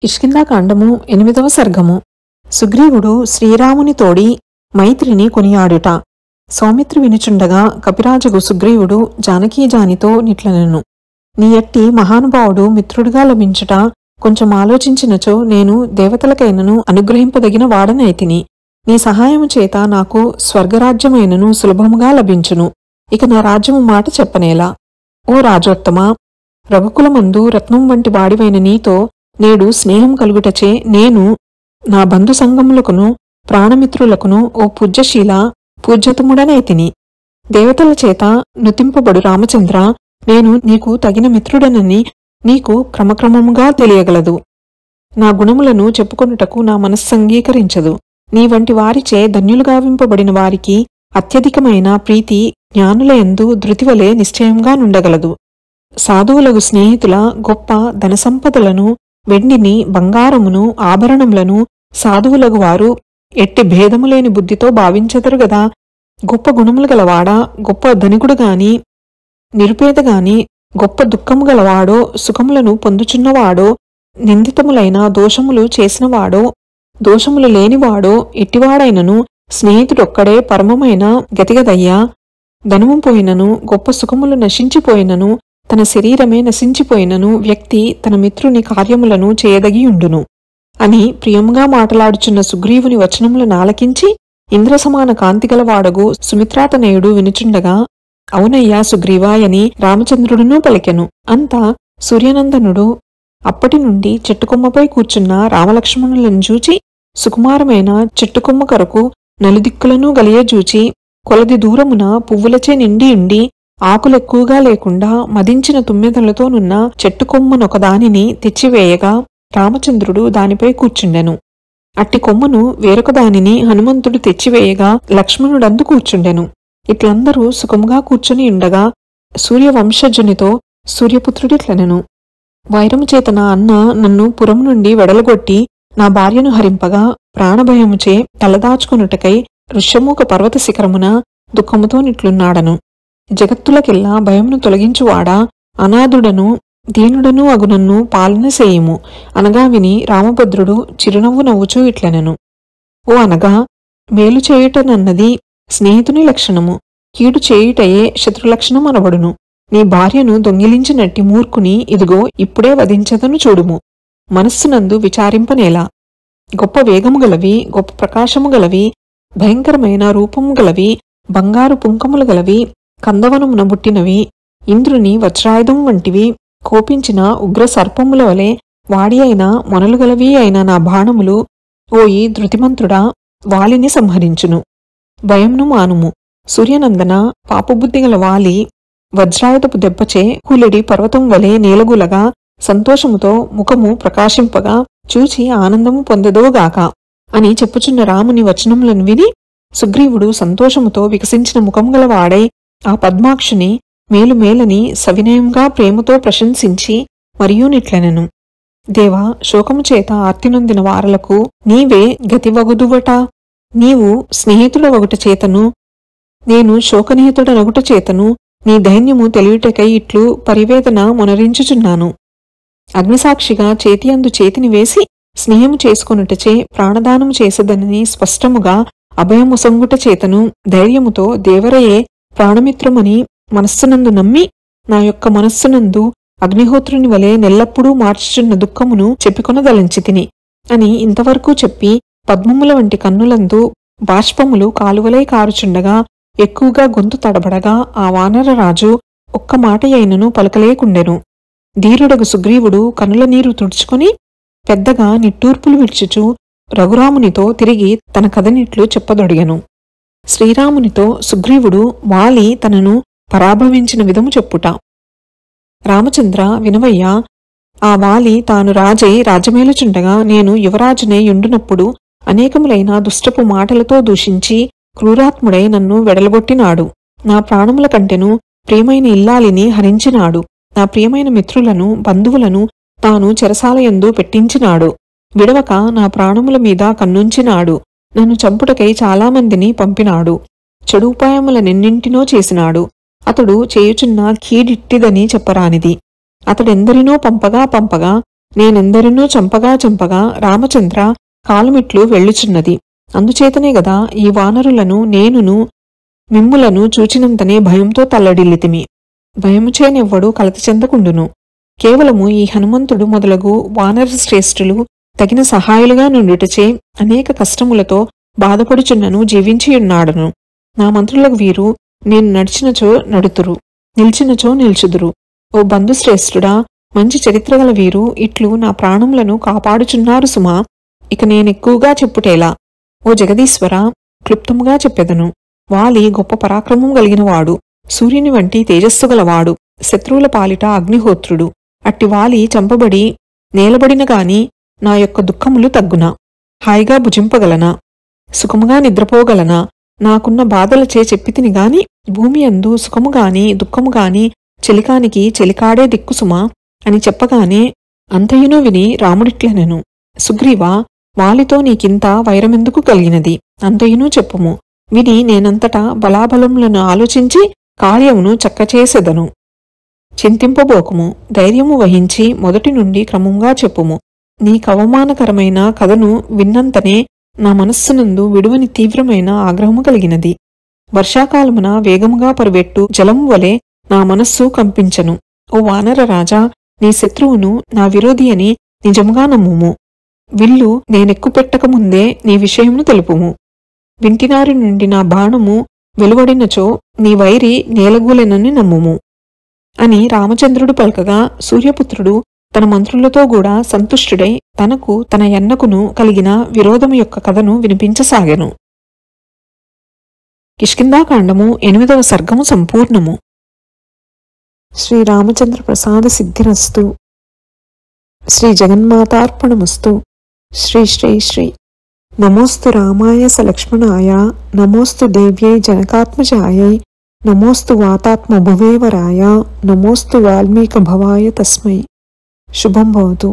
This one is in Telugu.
కిష్కింధాకాండము 8వ సర్గము. సుగ్రీవుడు శ్రీరాముని తోడి మైత్రిని కొనియాడుట. సౌమిత్రి వినుచుండగా కపిరాజుగు సుగ్రీవుడు జానకీజానితో నిట్లనెను. నీ ఎట్టి మహానుభావుడు మిత్రుడిగా లభించుట కొంచెం ఆలోచించినచో నేను దేవతలకైనను అనుగ్రహింపదగిన వాడనైతిని. నీ సహాయము చేత నాకు స్వర్గరాజ్యమైనను సులభముగా లభించును. ఇక నా రాజ్యము మాట చెప్పనేలా. ఓ రాజోత్తమా, రఘుకులమందు రత్నం వంటి వాడివైన నీతో నేడు స్నేహం కలుగుటచే నేను నా బంధు సంగములకును ప్రాణమిత్రులకును ఓ పూజ్యశీల పూజ్యతముడనైతిని. దేవతల చేత నుతింపబడు రామచంద్ర, నేను నీకు తగిన మిత్రుడనని నీకు క్రమక్రమముగా తెలియగలదు. నా గుణములను చెప్పుకొనుటకు నా మనస్సు అంగీకరించదు. నీ వంటి వారిచే ధన్యులుగావింపబడిన వారికి అత్యధికమైన ప్రీతి జ్ఞానులయందు ధృతివలే నిశ్చయంగా నుండగలదు. సాధువులగు స్నేహితుల గొప్ప ధనసంపదలను, వెండిని, బంగారమును, ఆభరణములను సాధువులగు వారు ఎట్టి భేదములేని బుద్ధితో భావించెదరు గదా. గొప్ప గుణములు గలవాడా, గొప్ప ధనికుడు గాని నిరుపేదగాని, గొప్ప దుఃఖము గలవాడో, సుఖములను పొందుచున్నవాడో, నిందితములైన దోషములు చేసినవాడో, దోషములు లేనివాడో, ఎట్టివాడైనను స్నేహితుడొక్కడే పరమమైన గతిగదయ్యా. ధనము పోయినను, గొప్ప సుఖములు నశించిపోయినను, తన శరీరమే నశించిపోయినను వ్యక్తి తన మిత్రుని కార్యములను చేయదగియుండును అని ప్రియముగా మాటలాడుచున్న సుగ్రీవుని వచనములను ఆలకించి ఇంద్రసమాన కాంతిగలవాడగు సుమిత్రాతనయుడు వినుచుండగా, అవునయ్యా సుగ్రీవాయని రామచంద్రుడును పలికెను. అంతా సూర్యనందనుడు అప్పటి నుండి చెట్టుకొమ్మపై కూర్చున్న రామలక్ష్మణులను చూచి సుకుమారమైన చెట్టుకొమ్మ కొరకు నలుదిక్కులను గలియజూచి కొలది దూరమున పువ్వులచే నిండియుండి ఆకులెక్కువగా లేకుండా మదించిన తుమ్మెదలతోనున్న చెట్టుకొమ్మనొకదానిని తెచ్చివేయగా రామచంద్రుడు దానిపై కూర్చుండెను. అట్టి కొమ్మను వేరొక దానిని హనుమంతుడు తెచ్చివేయగా లక్ష్మణుడందు కూర్చుండెను. ఇట్లందరూ సుఖముగా కూర్చుని ఉండగా సూర్యవంశజునితో సూర్యపుత్రుడిట్లనెను. వైరముచేత నా అన్న నన్ను పురం నుండి వెడలగొట్టి నా భార్యను హరింపగా ప్రాణభయముచే తలదాచుకొనుటకై ఋష్యమూక పర్వత శిఖరమున దుఃఖముతో నిట్లున్నాడను. జగత్తులకెల్లా భయమును తొలగించువాడా, అనాథుడను దీనుడను అగునన్ను పాలన సేయుము అనగా విని రామభద్రుడు చిరునవ్వు నవ్వుచూ ఇట్లనెను. ఓ అనగా, మేలు చేయుటనన్నది స్నేహితుని లక్షణము, కీడు చేయుటయే శత్రులక్షణం అనబడును. నీ భార్యను దొంగిలించినట్టి మూర్ఖుని ఇదిగో ఇప్పుడే వధించదను చూడుము. మనస్సునందు విచారింపనేలా. గొప్ప వేగము గలవి, గొప్ప ప్రకాశము గలవి, భయంకరమైన రూపము గలవి, బంగారు పుంకములు గలవి, కందవనమున బుట్టినవి, ఇంద్రుని వజ్రాయుధం వంటివి, కోపించిన ఉగ్ర సర్పముల వలె వాడి అయిన మొనలుగలవి అయిన నా బాణములు ఓయి ధృతిమంతుడా వాలిని సంహరించును. భయంను మానుము. సూర్యనందన పాపబుద్ధిగల వాలి వజ్రాయుధపు దెబ్బచే కూలెడి పర్వతం వలె నేలగులగా సంతోషముతో ముఖము ప్రకాశింపగా చూచి ఆనందము పొందదోగాక అని చెప్పుచున్న రాముని వచనములను విని సుగ్రీవుడు సంతోషముతో వికసించిన ముఖం గలవాడై ఆ పద్మాక్షుని మేలుమేలని సవినయంగా ప్రేమతో ప్రశంసించి మరియు నిట్లనెను. దేవా, శోకము చేత ఆర్తినొందిన వారలకు నీవే గతివగుదువట. నీవు స్నేహితుడవగుట చేతను నేను శోకనిహితుడనగుట చేతను నీ దైన్యము తెలియుటకై ఇట్లు పరివేదన మొనరించుచున్నాను. అగ్నిసాక్షిగా చేతియందు చేతిని వేసి స్నేహము చేసుకొనుటచే ప్రాణదానము చేసదనని స్పష్టముగా అభయముసంగుట చేతను ధైర్యముతో దేవరయే ప్రాణమిత్రమని మనస్సునందు నమ్మి నా యొక్క మనస్సునందు అగ్నిహోత్రుని వలె నెల్లప్పుడూ మార్చుచున్న దుఃఖమును చెప్పికొనదలంచి తిని అని ఇంతవరకు చెప్పి పద్మముల వంటి కన్నులందు బాష్పములు కాలువలై కారుచుండగా ఎక్కువగా గొంతు తడబడగా ఆ వానరరాజు ఒక్క మాట అయినను పలకలేకుండెను. ధీరుడగు సుగ్రీవుడు కనుల నీరు తుడుచుకొని పెద్దగా నిట్టూర్పులు విడ్చుచూ రఘురామునితో తిరిగి తన కథనిట్లు చెప్పదొడిగెను. శ్రీరామునితో సుగ్రీవుడు వాలి తనను పరాభవించిన విధము చెప్పుట. రామచంద్ర వినవయ్యా, ఆ వాలి తాను రాజై రాజ్యమేలుచుండగా నేను యువరాజునే యుండునప్పుడు అనేకములైన దుష్టపు మాటలతో దూషించి క్రూరాత్ముడై నన్ను వెడలగొట్టినాడు. నా ప్రాణముల కంటెను ప్రియమైన ఇల్లాలిని హరించినాడు. నా ప్రియమైన మిత్రులను బంధువులను తాను చెరసాలయందు పెట్టించినాడు. విడవక నా ప్రాణముల మీద కన్నుంచినాడు. నన్ను చంపుటకై చాలామందిని పంపినాడు. చెడు ఉపాయములనెన్నింటినో చేసినాడు. అతడు చేయుచున్న కీడిట్టిదని చెప్పరానిది. అతడెందరినో పంపగా నేనెందరినో చంపగా చంపగా రామచంద్ర కాలుమిట్లు వెళ్ళుచున్నది. అందుచేతనే గదా ఈ వానరులను నేనును మిమ్ములను చూచినంతనే భయంతో తల్లడిల్లితిమి. భయముచేనెవ్వడు కలత చెందకుండును. కేవలము ఈ హనుమంతుడు మొదలగు వానర శ్రేష్ఠులు తగిన సహాయులుగా నుండుటచే అనేక కష్టములతో బాధపడుచున్నను జీవించియున్నాడను. నా మంత్రులకు వీరు నేను నడిచినచో నడుతురు, నిల్చినచో నిల్చుదురు. ఓ బంధుశ్రేష్ఠుడా, మంచి చరిత్రగల వీరు ఇట్లు నా ప్రాణములను కాపాడుచున్నారు సుమా. ఇక నేనెక్కువగా చెప్పుటేలా. ఓ జగదీశ్వర, క్లుప్తముగా చెప్పెదను. వాలి గొప్ప పరాక్రమం కలిగినవాడు, సూర్యుని వంటి తేజస్సు గలవాడు, శత్రువుల పాలిట అగ్నిహోత్రుడు. అట్టి వాలి చంపబడి నేలబడిన గాని నా యొక్క దుఃఖములు తగ్గునా? హాయిగా భుజింపగలనా? సుఖముగా నిద్రపోగలనా? నాకున్న బాధలచే చెప్పితిని గాని భూమి అందు సుఖముగాని దుఃఖముగాని చెలికానికి చెలికాడే దిక్కుసుమా అని చెప్పగానే అంతయును విని రాముడిట్లనెను. సుగ్రీవా, వాలితో నీకింత వైరమెందుకు కలిగినది? అంతయును చెప్పుము. విని నేనంతటా బలాబలములను ఆలోచించి కార్యమును చక్కచేసెదను. చింతింపబోకుము, ధైర్యము వహించి మొదటి నుండి క్రమంగా చెప్పుము. నీ కవమానకరమైన కథను విన్నంతనే నా మనస్సునందు విడువని తీవ్రమైన ఆగ్రహము కలిగినది. వర్షాకాలమున వేగముగా పరువెట్టు జలము వలె నా మనస్సు కంపించను. ఓ వానర రాజా, నీ శత్రువును నా విరోధి అని నిజముగా నమ్ముము. విల్లు నేనెక్కుపెట్టకముందే నీ విషయమును తెలుపుము. వింటినారి నుండి నా బాణము వెలువడినచో నీ వైరి నేలగూలెనని నమ్ముము అని రామచంద్రుడు పలకగా సూర్యపుత్రుడు తన మంత్రులతో కూడా సంతుష్టుడై తనకు తన యన్నకును కలిగిన విరోధము యొక్క కథను వినిపించసాగెను. కిష్కింధాకాండము 8వ సర్గము సంపూర్ణము. శ్రీరామచంద్ర ప్రసాద సిద్ధిరస్తు. శ్రీ జగన్మాతార్పణమస్తు. శ్రీ శ్రీ శ్రీ. నమోస్తు రామాయ సలక్ష్మణాయ, నమోస్తు దేవ్యై జనకాత్మజాయై, నమోస్తు వాతాత్మ భువేవరాయ, నమోస్తు వాల్మీక భవాయ తస్మై. శుభం భవతు.